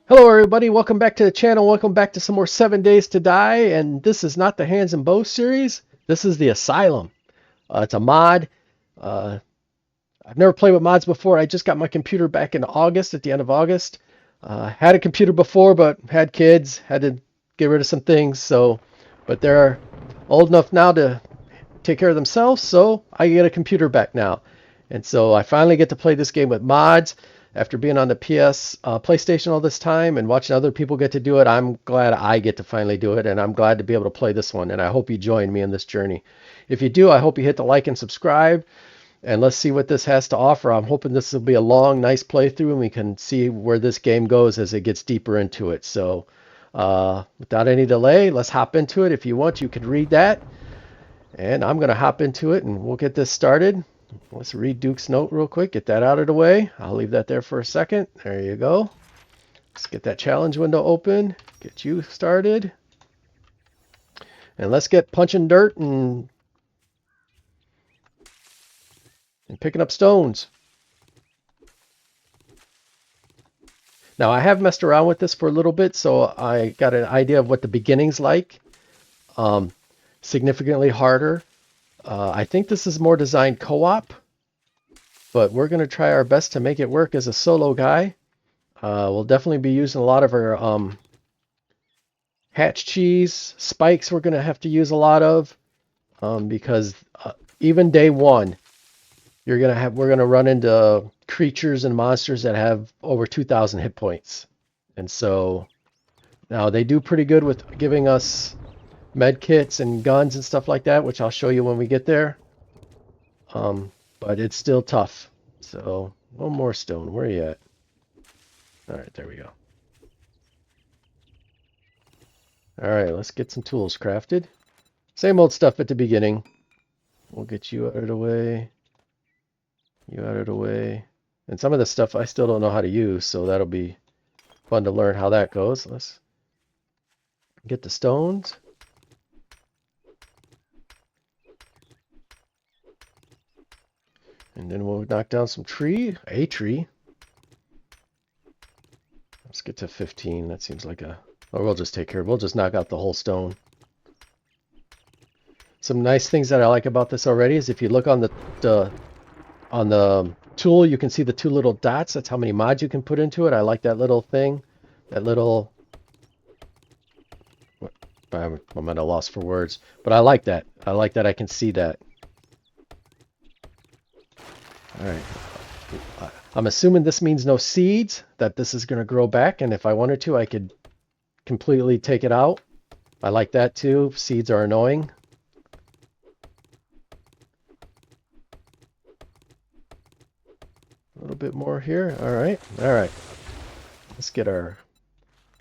Hello everybody, welcome back to the channel, welcome back to some more 7 Days to Die, and this is not the Hands and Bow series, this is the Asylum. It's a mod. Uh, I've never played with mods before. I just got my computer back in August, at the end of August. Had a computer before, but had kids, had to get rid of some things, but they're old enough now to take care of themselves, so I get a computer back now. And so I finally get to play this game with mods. After being on the PlayStation all this time and watching other people get to do it, I'm glad I get to finally do it, and I'm glad to be able to play this one, and I hope you join me in this journey. If you do, I hope you hit the like and subscribe, and let's see what this has to offer. I'm hoping this will be a long, nice playthrough, and we can see where this game goes as it gets deeper into it. So without any delay, let's hop into it. If you want, you can read that. And I'm going to hop into it and we'll get this started. Let's read Duke's note real quick, get that out of the way. I'll leave that there for a second. There you go. Let's get that challenge window open, get you started. And let's get punching dirt and picking up stones. Now I have messed around with this for a little bit, so I got an idea of what the beginning's like. Significantly harder. I think this is more designed co-op, but we're going to try our best to make it work as a solo guy. We'll definitely be using a lot of our hatch cheese, spikes we're going to have to use a lot of, because even day one, we're going to run into creatures and monsters that have over 2,000 hit points. And so now they do pretty good with giving us med kits and guns and stuff like that, which I'll show you when we get there. But it's still tough. So one more stone. Where are you at? All right, there we go. All right, let's get some tools crafted. Same old stuff at the beginning. We'll get you out of the way. You out of the way. And some of the stuff I still don't know how to use, so that'll be fun to learn how that goes. Let's get the stones. And then we'll knock down some a tree. Let's get to 15. That seems like we'll just take care of it. We'll just knock out the whole stone. Some nice things that I like about this already is if you look on the tool, you can see the two little dots. That's how many mods you can put into it. I like that little thing. That little... I'm at a loss for words. But I like that. I like that I can see that. Alright. I'm assuming this means no seeds, that this is going to grow back, and if I wanted to, I could completely take it out. I like that too. Seeds are annoying. A little bit more here. Alright. Alright. Let's get our...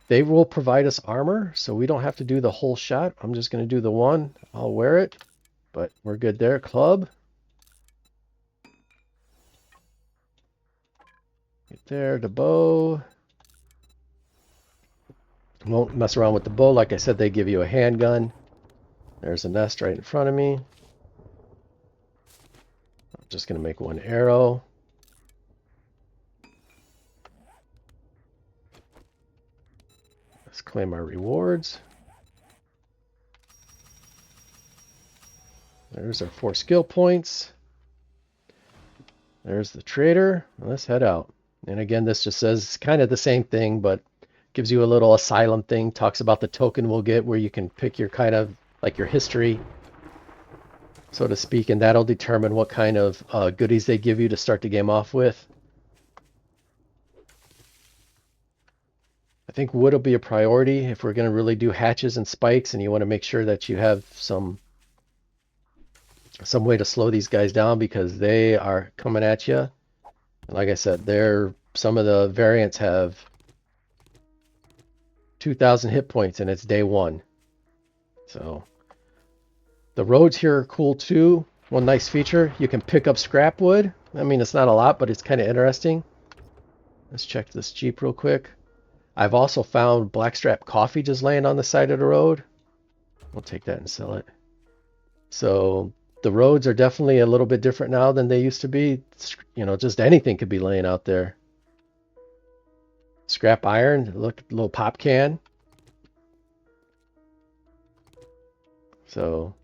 They will provide us armor, so we don't have to do the whole shot. I'm just going to do the one. I'll wear it, but we're good there. Club. Get there, the bow. Won't mess around with the bow. Like I said, they give you a handgun. There's a nest right in front of me. I'm just going to make one arrow. Let's claim our rewards. There's our 4 skill points. There's the trader. Let's head out. And again, this just says kind of the same thing, but gives you a little asylum thing. Talks about the token we'll get where you can pick your kind of, like your history, so to speak, and that'll determine what kind of goodies they give you to start the game off with. I think wood will be a priority if we're going to really do hatches and spikes, and you want to make sure that you have some way to slow these guys down because they are coming at you. And like I said, some of the variants have 2,000 hit points and it's day one. So the roads here are cool too. One nice feature, you can pick up scrap wood. I mean, it's not a lot, but it's kind of interesting. Let's check this Jeep real quick. I've also found blackstrap coffee just laying on the side of the road. We'll take that and sell it. So the roads are definitely a little bit different now than they used to be. You know, just anything could be laying out there. Scrap iron. Look, little pop can. So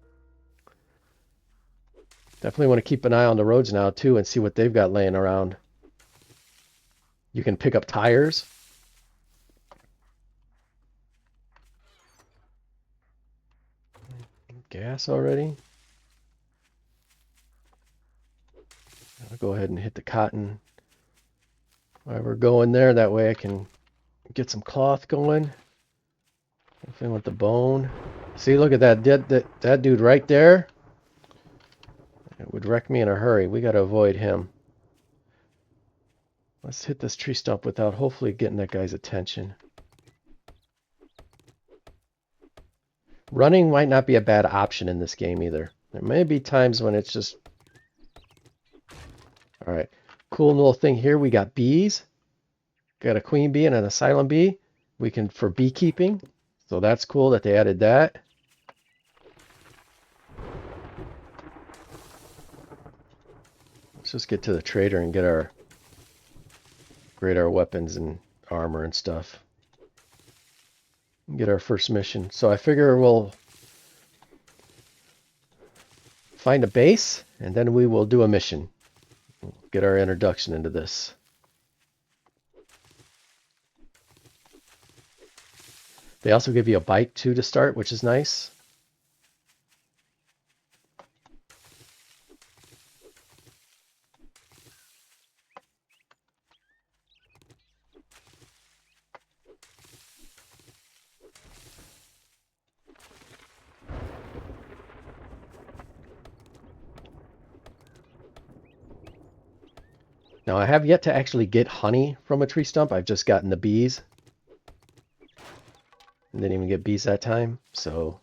definitely want to keep an eye on the roads now too and see what they've got laying around. You can pick up tires. Gas already. I'll go ahead and hit the cotton while we're going there. That way I can get some cloth going. Definitely want the bone. See, look at that dude right there. It would wreck me in a hurry. We got to avoid him. Let's hit this tree stump without hopefully getting that guy's attention. Running might not be a bad option in this game either. There may be times when it's just... Alright, cool little thing here. We got bees. Got a queen bee and an asylum bee. We can, for beekeeping. So that's cool that they added that. Let's just get to the trader and get our... upgrade our weapons and armor and stuff. Get our first mission. So I figure we'll find a base and then we will do a mission. Get our introduction into this. They also give you a bike too to start, which is nice. Now I have yet to actually get honey from a tree stump. I've just gotten the bees. And didn't even get bees that time, so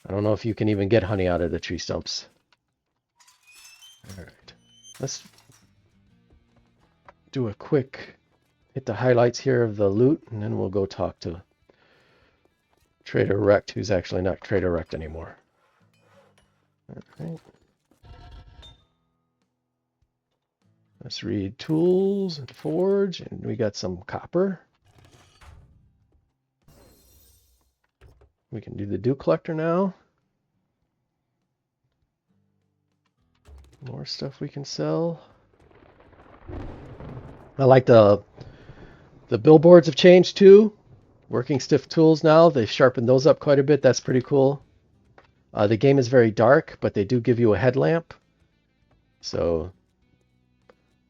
I don't know if you can even get honey out of the tree stumps. Alright. Let's do a quick hit the highlights here of the loot, and then we'll go talk to Trader Rect, who's actually not Trader Rect anymore. Alright. Let's read tools and forge, and we got some copper. We can do the dew collector now. More stuff we can sell. I like the billboards have changed too. Working stiff tools now. They've sharpened those up quite a bit. That's pretty cool. The game is very dark, but they do give you a headlamp. So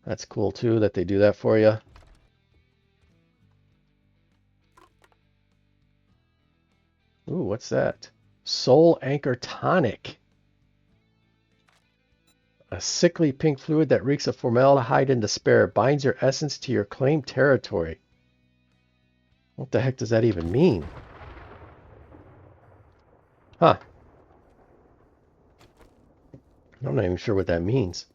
that's cool too that they do that for you. Ooh, what's that? Soul Anchor Tonic. A sickly pink fluid that reeks of formaldehyde and despair binds your essence to your claimed territory. What the heck does that even mean? Huh. I'm not even sure what that means.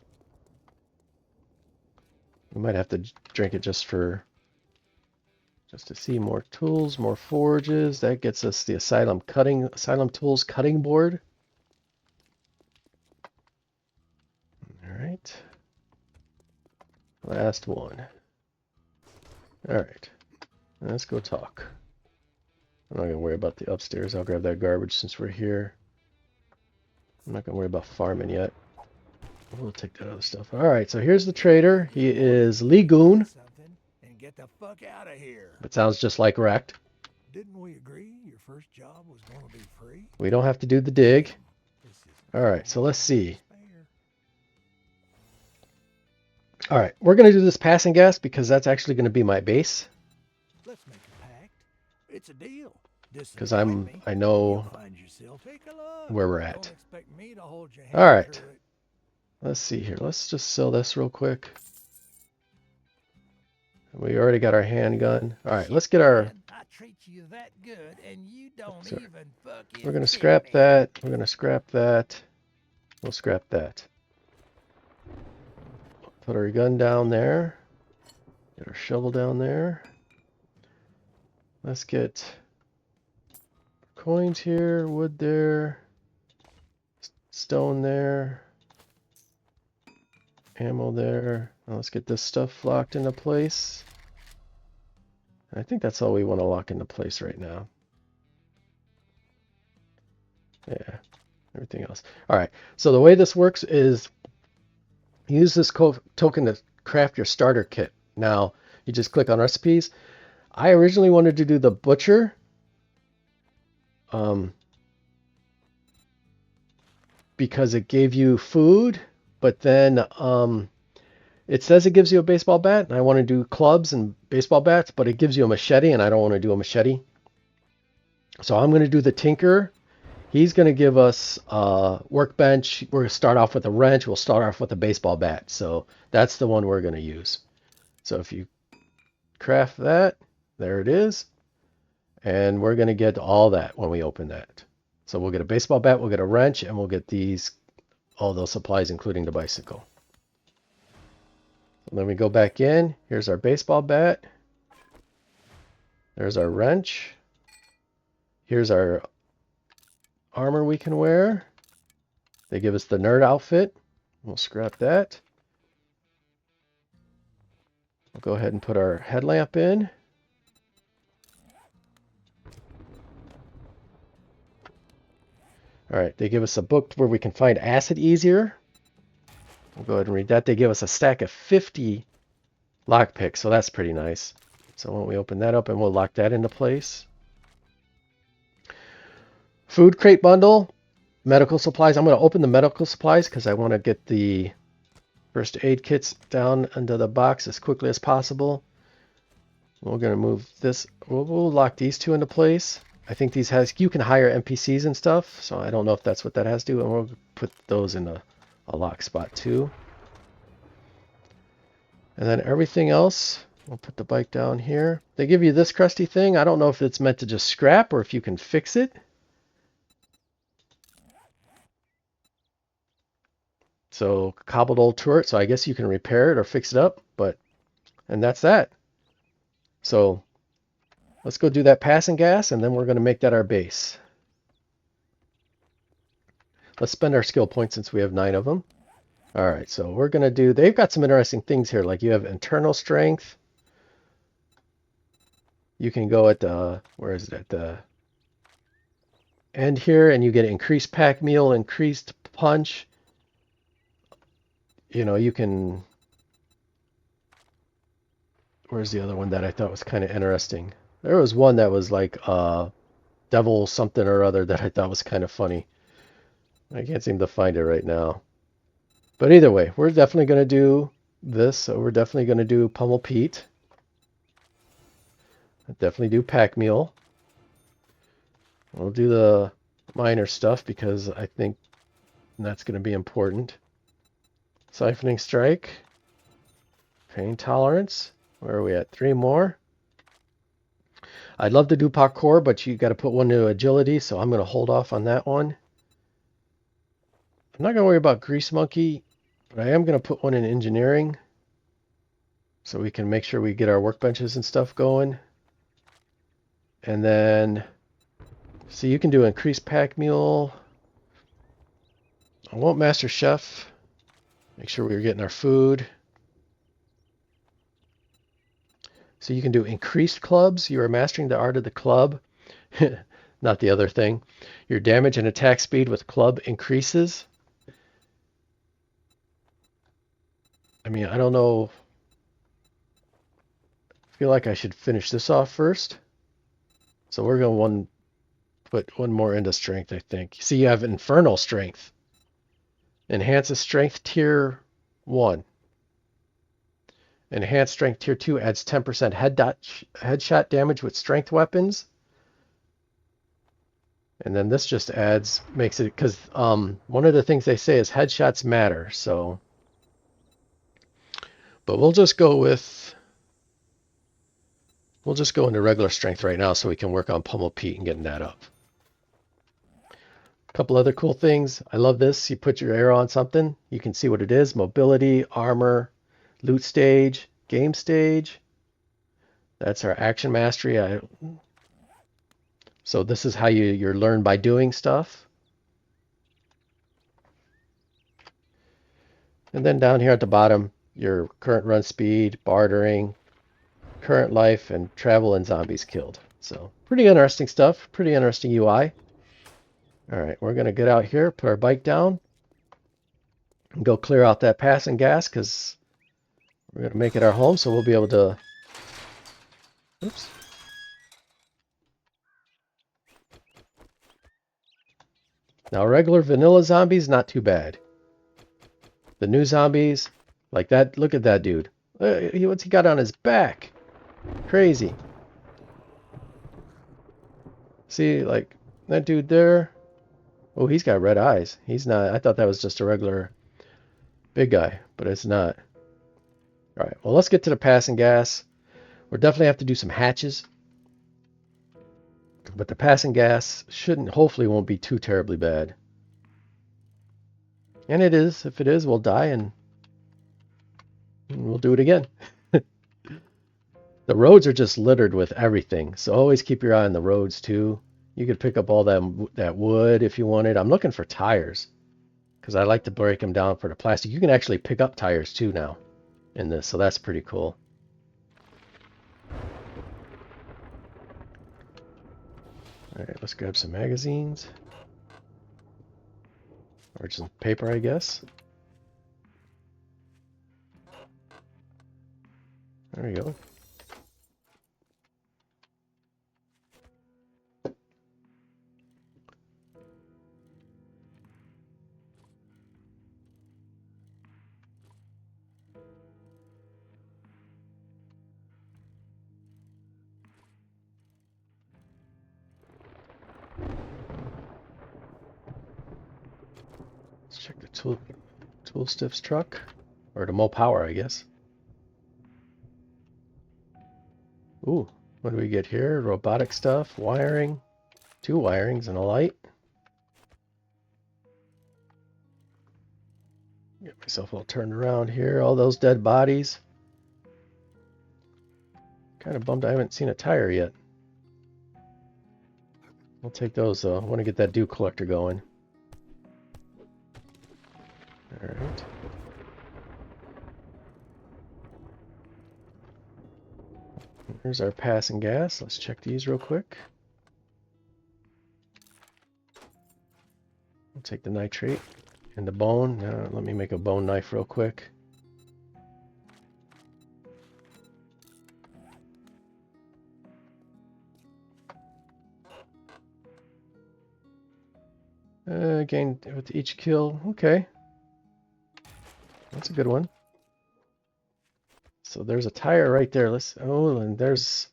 We might have to drink it just to see more tools, more forges. That gets us the Asylum Tools cutting board. All right. Last one. All right. Let's go talk. I'm not going to worry about the upstairs. I'll grab that garbage since we're here. I'm not going to worry about farming yet. We'll take that other stuff. All right, so here's the trader. He is Legoon. Get the fuck out of here. It sounds just like Rect. Didn't we agree your first job was going to be free? We don't have to do the dig. All right, so let's see. All right, we're going to do this passing gas because that's actually going to be my base. Let's make a pact. It's a deal. Because I know where we're at. All All right. Let's see here. Let's just sell this real quick. We already got our handgun. All right, let's get our... I treat you that good and you don't Sorry. even fucking We're going to feed scrap me. that. We're going to scrap that. We'll scrap that. Put our gun down there. Get our shovel down there. Let's get coins here, wood there, stone there, ammo there. Now let's get this stuff locked into place. I think that's all we want to lock into place right now. Yeah, everything else. All right, so the way this works is use this token to craft your starter kit. Now, you just click on recipes. I originally wanted to do the butcher because it gave you food, but then it says it gives you a baseball bat, and I want to do clubs and baseball bats, but it gives you a machete, and I don't want to do a machete. So I'm going to do the tinker. He's going to give us a workbench. We're going to start off with a wrench. We'll start off with a baseball bat. So that's the one we're going to use. So if you craft that, there it is. And we're going to get all that when we open that. So we'll get a baseball bat, we'll get a wrench, and we'll get all those supplies, including the bicycle. And then we go back in. Here's our baseball bat. There's our wrench. Here's our armor we can wear. They give us the nerd outfit. We'll scrap that. We'll go ahead and put our headlamp in. All right, they give us a book where we can find acid easier. We'll go ahead and read that. They give us a stack of 50 lockpicks, so that's pretty nice. So why don't we open that up and we'll lock that into place. Food crate bundle, medical supplies. I'm going to open the medical supplies because I want to get the first aid kits down into the box as quickly as possible. We're going to move this. We'll lock these two into place. I think you can hire NPCs and stuff, so I don't know if that's what that has to do, and we'll put those in a lock spot too. And then everything else, we'll put the bike down here. They give you this crusty thing. I don't know if it's meant to just scrap or if you can fix it. So cobbled old turret, so I guess you can repair it or fix it up, and that's that. So let's go do that passing gas, and then we're going to make that our base. Let's spend our skill points since we have 9 of them. All right, so we're going to do, they've got some interesting things here, like you have internal strength. You can go at where is it, at the end here, and you get increased pack meal, increased punch. You know, you can, where's the other one that I thought was kind of interesting? There was one that was like devil something or other that I thought was kind of funny. I can't seem to find it right now. But either way, we're definitely going to do this. So we're definitely going to do Pummel Pete. Definitely do Pack Mule. We'll do the minor stuff because I think that's going to be important. Siphoning Strike. Pain Tolerance. Where are we at? 3 more. I'd love to do Parkour, but you got to put one to Agility, so I'm going to hold off on that one. I'm not going to worry about Grease Monkey, but I am going to put one in Engineering so we can make sure we get our workbenches and stuff going. And then, so you can do Increased Pack Mule. I won't Master Chef. Make sure we're getting our food. So you can do Increased Clubs. You are mastering the art of the club. Not the other thing. Your damage and attack speed with club increases. I mean, I don't know. I feel like I should finish this off first. So we're going to put one more into strength, I think. See, you have Infernal Strength. Enhances Strength Tier 1. Enhanced Strength Tier 2 adds 10% headshot damage with strength weapons. And then this just makes it, because one of the things they say is headshots matter, so. But we'll just go into regular strength right now so we can work on Pummel Pete and getting that up. A couple other cool things. I love this. You put your arrow on something, you can see what it is. Mobility, armor, loot stage, game stage. That's our action mastery. So this is how you're learn by doing stuff. And then down here at the bottom, your current run speed, bartering, current life, and travel and zombies killed. So pretty interesting stuff. Pretty interesting UI. All right, we're going to get out here, put our bike down, and go clear out that passing gas because we're going to make it our home, so we'll be able to... Oops. Now, regular vanilla zombies, not too bad. The new zombies, like that, look at that dude. What's he got on his back? Crazy. See, like, that dude there. Oh, he's got red eyes. He's not... I thought that was just a regular big guy, but it's not. All right, well, let's get to the passing gas. We'll definitely have to do some hatches. But the passing gas hopefully won't be too terribly bad. And it is. If it is, we'll die and we'll do it again. The roads are just littered with everything, so always keep your eye on the roads too. You could pick up all that wood if you wanted. I'm looking for tires because I like to break them down for the plastic. You can actually pick up tires too now in this, so that's pretty cool. All right, let's grab some magazines. Or some paper, I guess. There we go. Let's check the tool stiffs truck. Or the Mo Power, I guess. Ooh, what do we get here? Robotic stuff, wiring, 2 wirings and a light. Get myself all turned around here. All those dead bodies. Kind of bummed I haven't seen a tire yet. We'll take those though. I want to get that dew collector going. Alright. Here's our passing gas. Let's check these real quick. We'll take the nitrate and the bone. Let me make a bone knife real quick. Again, with each kill. Okay. That's a good one. So there's a tire right there. Oh, and there's...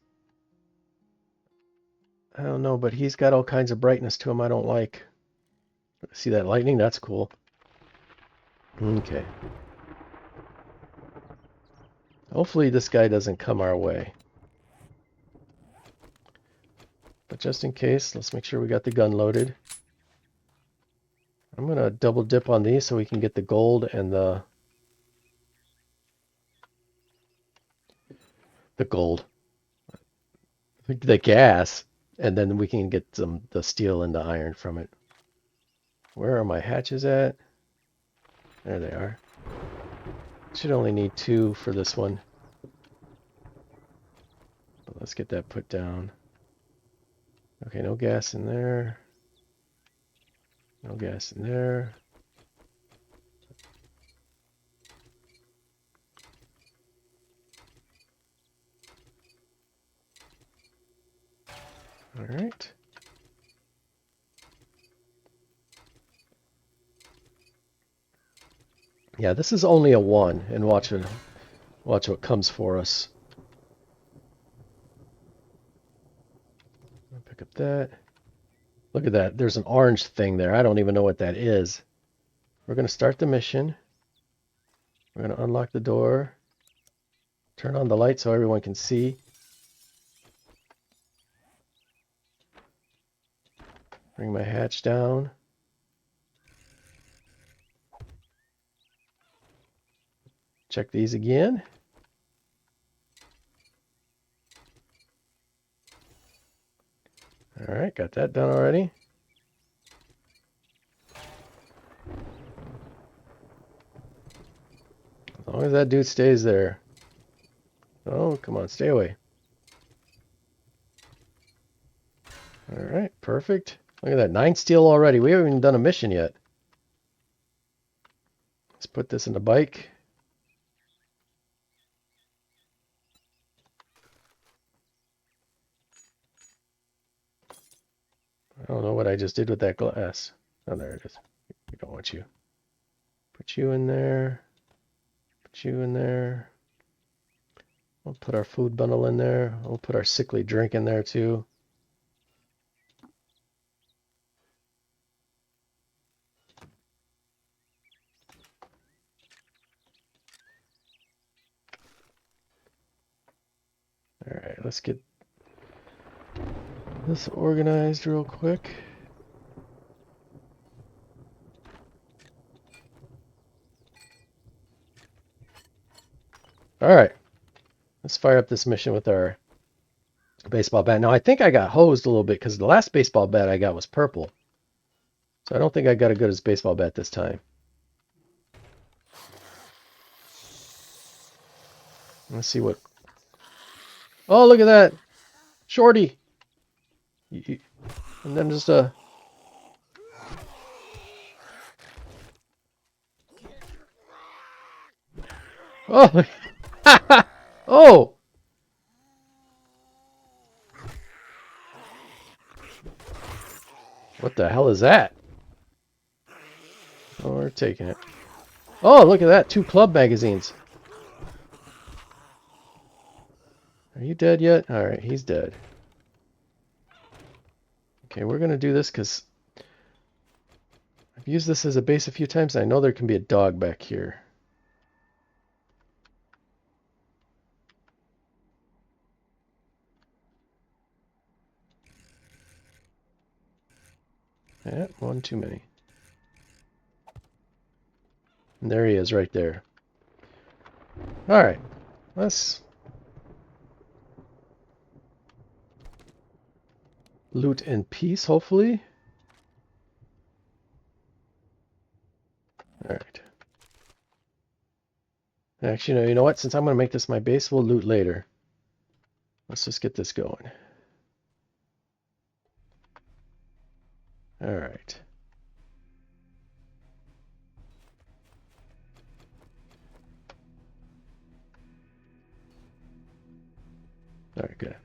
I don't know, but he's got all kinds of brightness to him I don't like. See that lightning? That's cool. Okay. Hopefully this guy doesn't come our way. But just in case, let's make sure we got the gun loaded. I'm going to double dip on these so we can get the gold and the gold. The gas, and then we can get the steel and the iron from it. Where are my hatches at? There they are. Should only need 2 for this one. But let's get that put down. Okay, no gas in there. No gas in there. All right. Yeah, this is only a 1, and watch what comes for us. I'll pick up that. Look at that. There's an orange thing there. I don't even know what that is. We're going to start the mission. We're going to unlock the door. Turn on the light so everyone can see. Bring my hatch down. Check these again. All right, got that done already. As long as that dude stays there. Oh, come on, stay away. All right, perfect. Look at that, 9 steel already. We haven't even done a mission yet. Let's put this in the bike. I don't know what I just did with that glass. Oh, there it is. We don't want you. Put you in there. Put you in there. We'll put our food bundle in there. We'll put our sickly drink in there too. All right, let's get this organized real quick. All right, let's fire up this mission with our baseball bat. Now, I think I got hosed a little bit because the last baseball bat I got was purple. So I don't think I got a good as baseball bat this time. Let's see what... Oh, look at that! Shorty! And then just a... Oh! Oh! What the hell is that? Oh, we're taking it. Oh, look at that. 2 club magazines. Are you dead yet? Alright, he's dead. Okay, we're going to do this because I've used this as a base a few times. I know there can be a dog back here. Yeah, one too many. And there he is right there. Alright, let's loot in peace, hopefully. Alright. Actually, no, you know what? Since I'm going to make this my base, we'll loot later. Let's just get this going. Alright. Alright, good.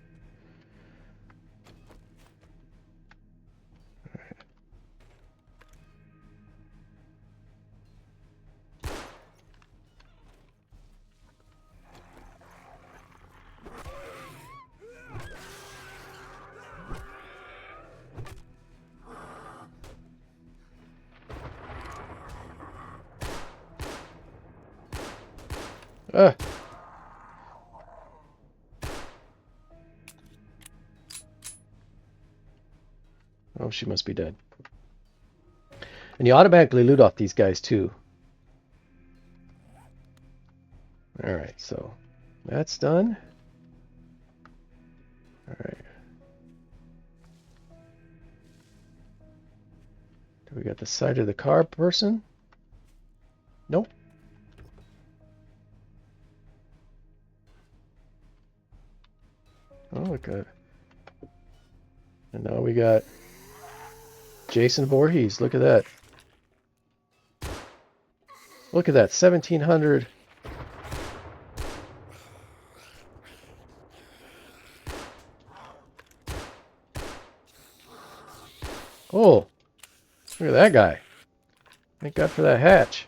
Ah! Oh, she must be dead. And you automatically loot off these guys too. Alright, so that's done. Alright. Do we got the side of the car person? Nope. Oh, look at it. And now we got Jason Voorhees. Look at that. Look at that. 1,700. Oh, look at that guy. Thank God for that hatch.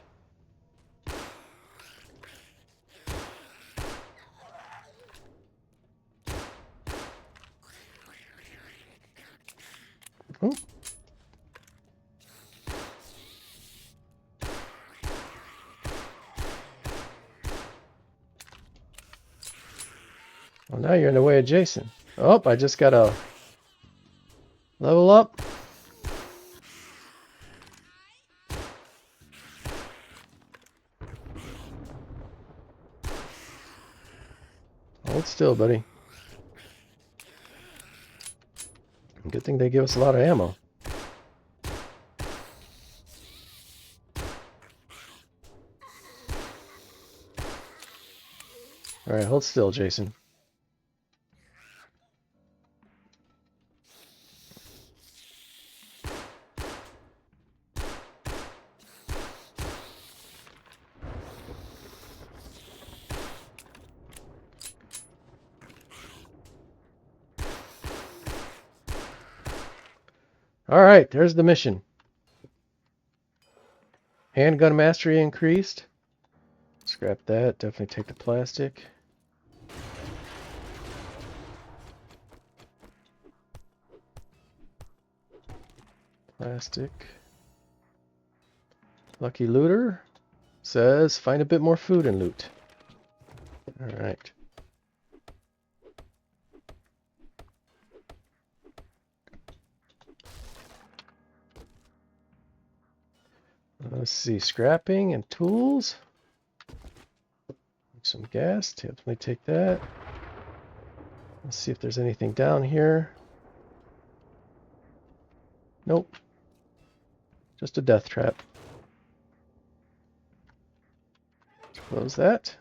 Oh. Well, now you're in the way of Jason. Oh, I just got to level up. Hold still, buddy. Good thing they give us a lot of ammo. Alright, hold still, Jason. All right, there's the mission. Handgun mastery increased. Scrap that. Definitely take the plastic. Plastic. Lucky looter says find a bit more food and loot. All right. Let's see, scrapping and tools. Some gas, definitely take that. Let's see if there's anything down here. Nope. Just a death trap. Close that.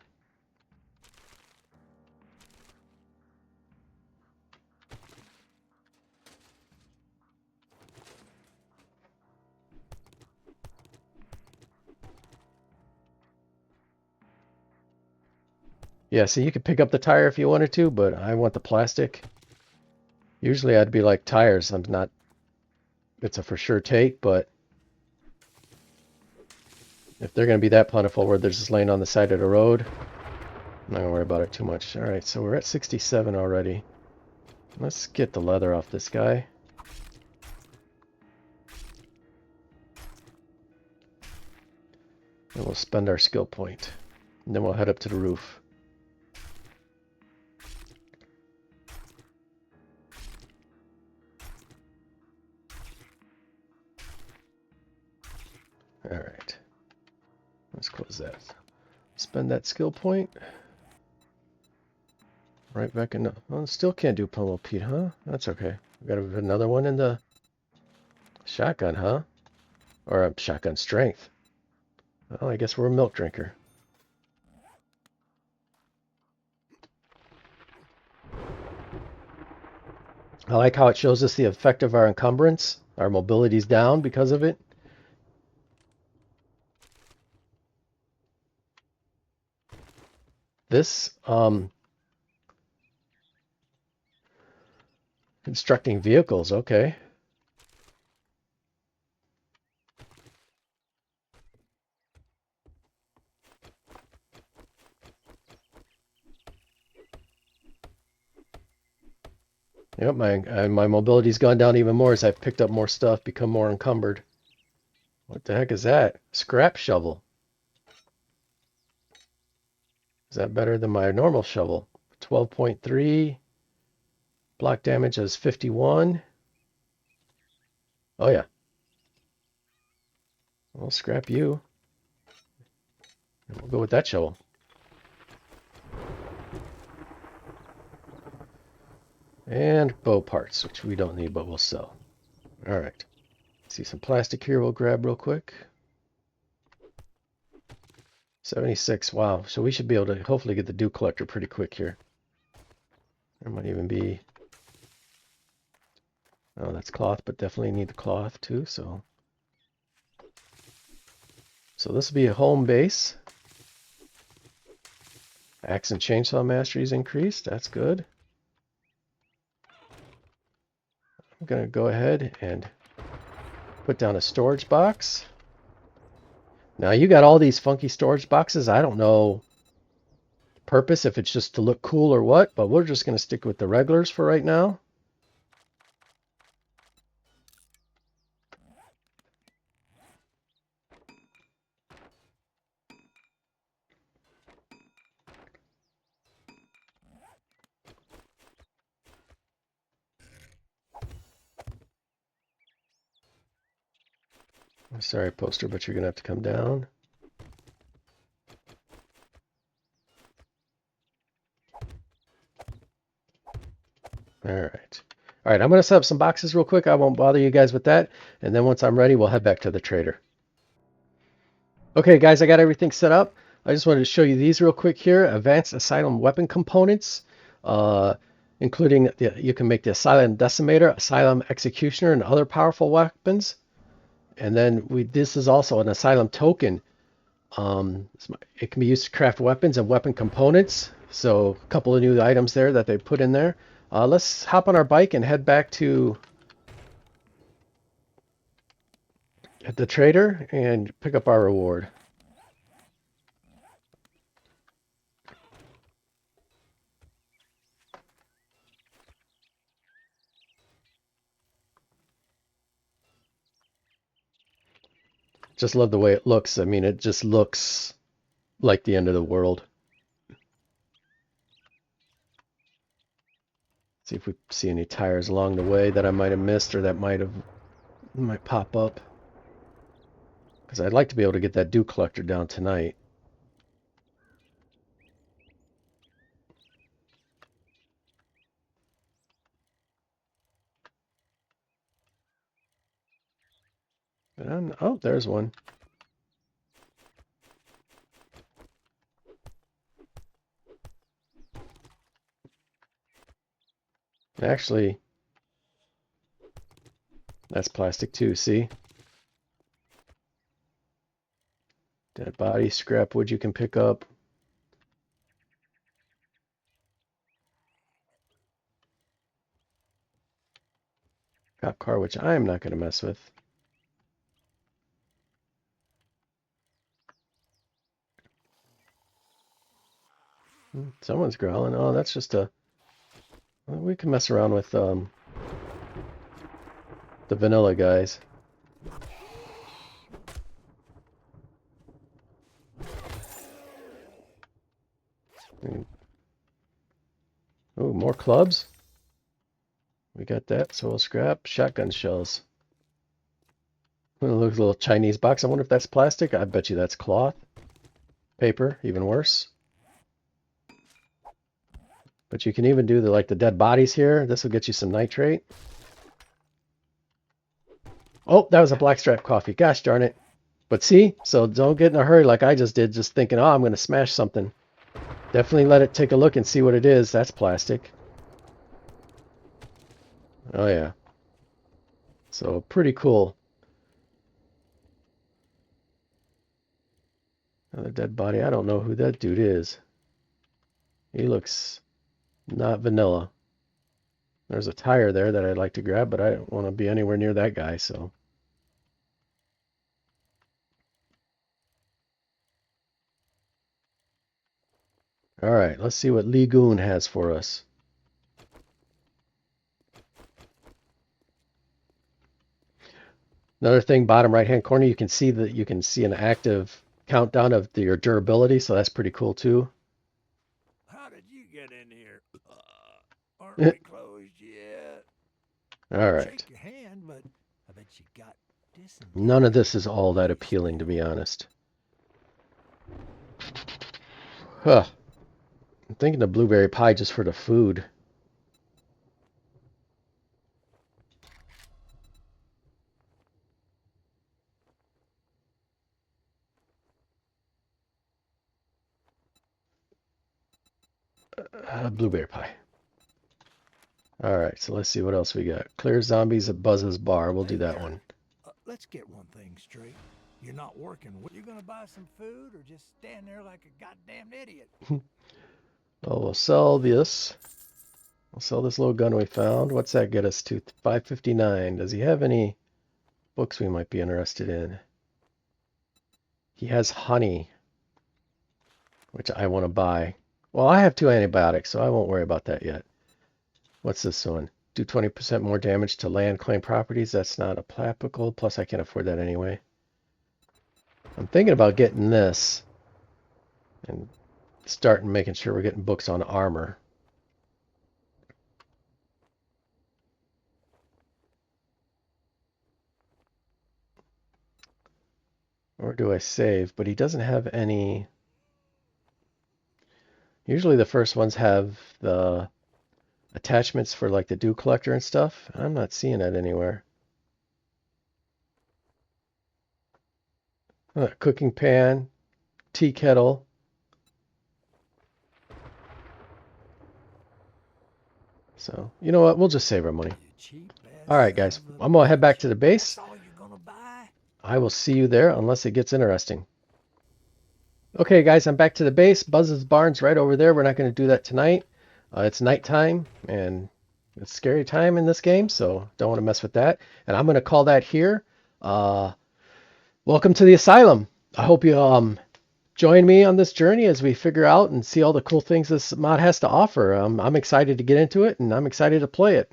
Yeah, see, you could pick up the tire if you wanted to, but I want the plastic. Usually I'd be like tires. I'm not, it's a for sure take, but if they're going to be that plentiful where they're just laying on the side of the road, I'm not going to worry about it too much. All right, so we're at 67 already. Let's get the leather off this guy. And we'll spend our skill point. And then we'll head up to the roof. All right. Let's close that. Spend that skill point. Right back in the... Oh, still can't do pummel Pete, huh? That's okay. We got another one in the shotgun, huh? Or a shotgun strength. Well, I guess we're a milk drinker. I like how it shows us the effect of our encumbrance. Our mobility's down because of it. This, constructing vehicles, okay. Yep, my mobility's gone down even more as I've picked up more stuff, become more encumbered. What the heck is that? Scrap shovel. Is that better than my normal shovel? 12.3. Block damage is 51. Oh yeah. I'll scrap you. And we'll go with that shovel. And bow parts, which we don't need, but we'll sell. All right. See some plastic here we'll grab real quick. 76, wow. So we should be able to hopefully get the dew collector pretty quick here. There might even be... Oh, that's cloth, but definitely need the cloth too, so... So this will be a home base. Axe and chainsaw mastery is increased, that's good. I'm gonna go ahead and put down a storage box. Now you got all these funky storage boxes. I don't know purpose, if it's just to look cool or what, but we're just gonna stick with the regulars for right now. I'm sorry, poster, but you're gonna have to come down. All right. All right, I'm going to set up some boxes real quick. I won't bother you guys with that. And then once I'm ready, we'll head back to the trader. Okay, guys, I got everything set up. I just wanted to show you these real quick here. Advanced Asylum weapon components, including you can make the Asylum Decimator, Asylum Executioner, and other powerful weapons. And then this is also an Asylum token. It can be used to craft weapons and weapon components. So a couple of new items there that they put in there. Let's hop on our bike and head back to at the trader and pick up our reward. Just love the way it looks. I mean, it just looks like the end of the world. See if we see any tires along the way that I might have missed or that might pop up. Because I'd like to be able to get that dew collector down tonight. Oh, there's one. Actually, that's plastic too, see? Dead body, scrap wood you can pick up. Cop car, which I am not going to mess with. Someone's growling. Oh, that's just a... Well, we can mess around with the vanilla guys. Oh, more clubs? We got that, so we'll scrap. Shotgun shells. It looks like a little Chinese box. I wonder if that's plastic. I bet you that's cloth. Paper, even worse. But you can even do the dead bodies here. This will get you some nitrate. Oh, that was a blackstrap coffee. Gosh darn it. But see, so don't get in a hurry like I just did, just thinking, oh, I'm going to smash something. Definitely let it take a look and see what it is. That's plastic. Oh, yeah. So, pretty cool. Another dead body. I don't know who that dude is. He looks not vanilla. There's a tire there that I'd like to grab, but I don't want to be anywhere near that guy, so. All right, let's see what Lee Goon has for us. Another thing, bottom right-hand corner, you can see an active countdown of your durability, so that's pretty cool too. How did you get in here? Aren't we closed yet? All right. Shake your hand, but I bet you got this. None of this is all that appealing, to be honest. Huh. I'm thinking of blueberry pie just for the food. Blueberry pie. All right, so let's see what else we got. Clear zombies at Buzz's Bar. We'll do that one. Let's get one thing straight. You're not working. You gonna buy some food or just stand there like a goddamn idiot? Well, we'll sell this. We'll sell this little gun we found. What's that get us to? 559. Does he have any books we might be interested in? He has honey, which I want to buy. Well, I have 2 antibiotics, so I won't worry about that yet. What's this one? Do 20% more damage to land claim properties. That's not applicable. Plus, I can't afford that anyway. I'm thinking about getting this and starting making sure we're getting books on armor. Or do I save? But he doesn't have any. Usually the first ones have the attachments for like the dew collector and stuff. I'm not seeing it anywhere. Cooking pan, tea kettle. So, you know what? We'll just save our money. All right, guys. I'm going to head back to the base. I will see you there unless it gets interesting. Okay, guys, I'm back to the base. Buzz's Barn's right over there. We're not going to do that tonight. It's nighttime, and it's scary time in this game, so don't want to mess with that. And I'm going to call that here. Welcome to the Asylum. I hope you join me on this journey as we figure out and see all the cool things this mod has to offer. I'm excited to get into it, and I'm excited to play it.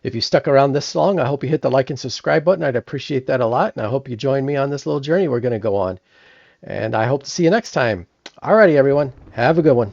If you stuck around this long, I hope you hit the like and subscribe button. I'd appreciate that a lot, and I hope you join me on this little journey we're going to go on. And I hope to see you next time. Alrighty, everyone. Have a good one.